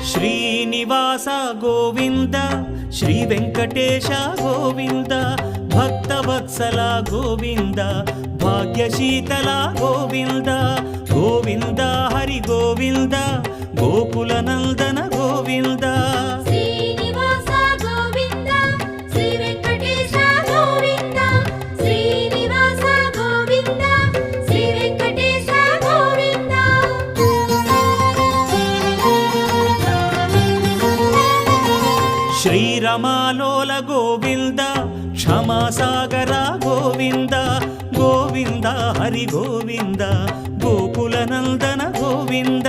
Srinivasa Govinda Shri Venkatesha Govinda Bhaktavatsala Govinda భాగ్యశీతల Govinda Govinda Hari Govinda Gokula Nandana Govinda Srinivasa Govinda Shri Venkatesha Govinda Srinivasa Govinda Shri Venkatesha Govinda శ్రీరమాలోల Govinda క్షమాసాగర Govinda Govinda Hari Govinda Gokula Nandana Govinda